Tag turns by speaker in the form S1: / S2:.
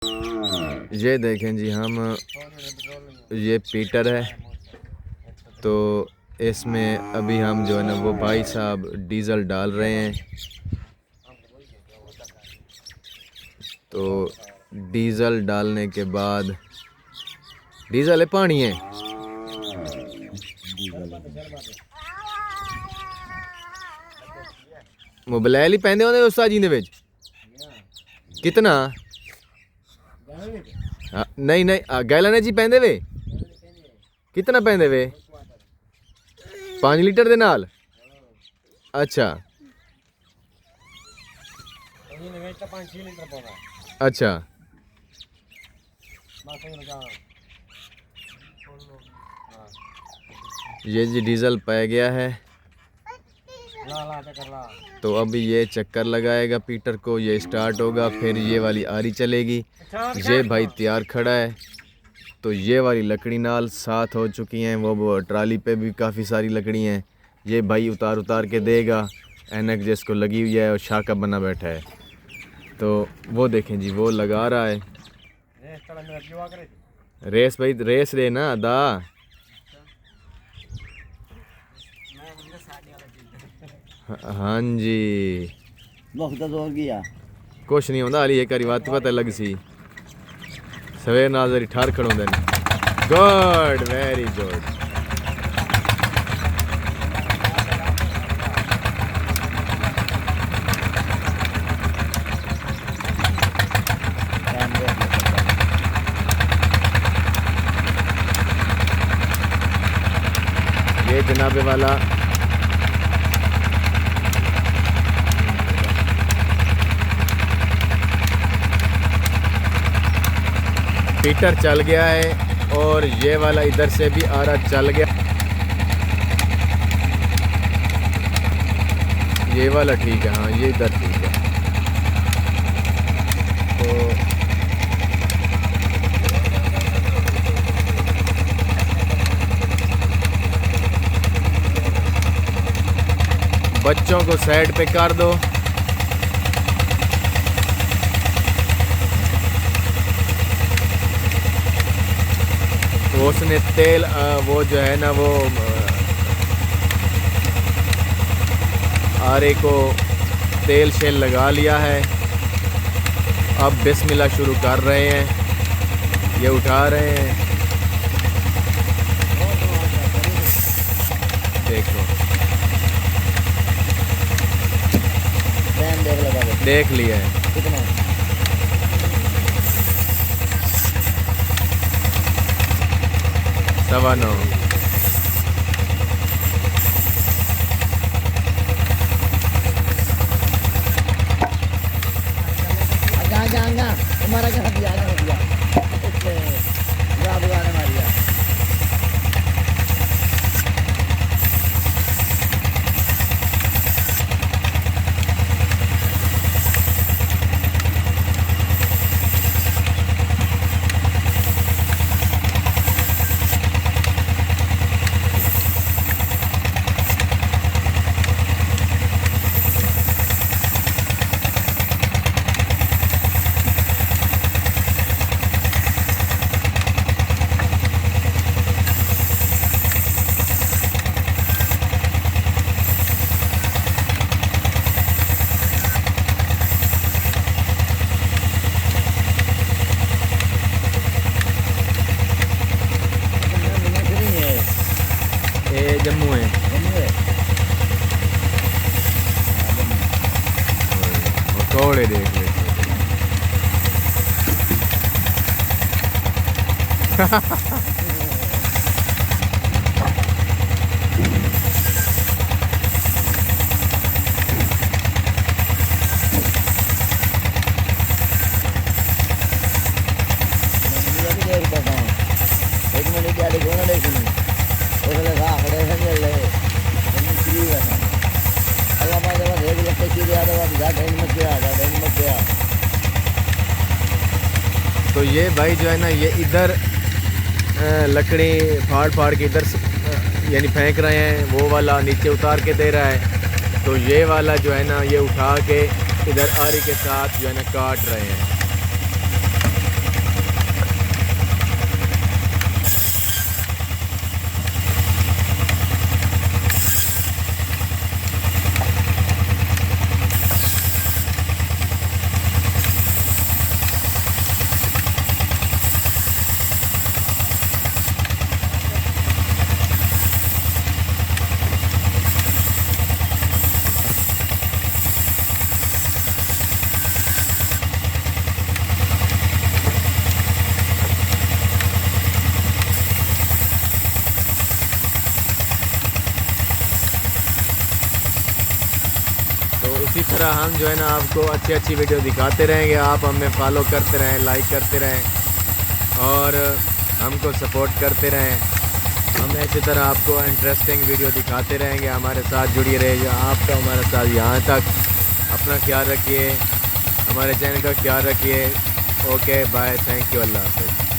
S1: ये देखें जी, हम ये पीटर है, तो इसमें अभी हम जो है ना वो भाई साहब डीज़ल डाल रहे हैं। तो डीज़ल डालने के बाद, डीज़ल है पानी है, मोबाइल ही पैंदे होंदे उस जी दे विच कितना नहीं नहीं गैलन जी पैंदे वे कितना पैंदे वे 5 लीटर दे नाल। अच्छा अच्छा ये जी डीज़ल पै गया है, तो अभी ये चक्कर लगाएगा पीटर को, ये स्टार्ट होगा, फिर ये वाली आरी चलेगी। ये भाई तैयार खड़ा है, तो ये वाली लकड़ी नाल साथ हो चुकी हैं, वो ट्राली पे भी काफ़ी सारी लकड़ी हैं। ये भाई उतार के देगा, ऐनक जिसको लगी हुई है और शाका बना बैठा है, तो वो देखें जी वो लगा रहा है। रेस भाई रेस दे ना अदा। हाँ जी कुछ नहीं होता, एक बारी बात पता लग सी सवेर नाल ठार खड़ोंदे ने। Good, very good. ये जनाबे वाला पीटर चल गया है, और ये वाला इधर से भी आ रहा चल गया। ये वाला ठीक है, हाँ ये इधर ठीक है। तो बच्चों को साइड पे कर दो। तो उसने तेल वो जो है ना वो आरे को तेल शेल लगा लिया है। अब बिस्मिल्लाह शुरू कर रहे हैं, ये उठा रहे हैं, देखो देख लिया है। 9:15। जम्मू है। थोड़े देख ले तो ये भाई जो है ना ये इधर लकड़ी फाड़ के इधर यानी फेंक रहे हैं, वो वाला नीचे उतार के दे रहा है। तो ये वाला जो है ना ये उठा के इधर आरी के साथ जो है ना काट रहे हैं। तरह हम जो है ना आपको अच्छी वीडियो दिखाते रहेंगे। आप हमें फॉलो करते रहें, लाइक करते रहें और हमको सपोर्ट करते रहें। हम ऐसी तरह आपको इंटरेस्टिंग वीडियो दिखाते रहेंगे। हमारे साथ जुड़िए रहिए। आपका हमारे साथ यहाँ तक। अपना ख्याल रखिए, हमारे चैनल का ख्याल रखिए। ओके बाय, थैंक यू, अल्लाह हाफ़िज़।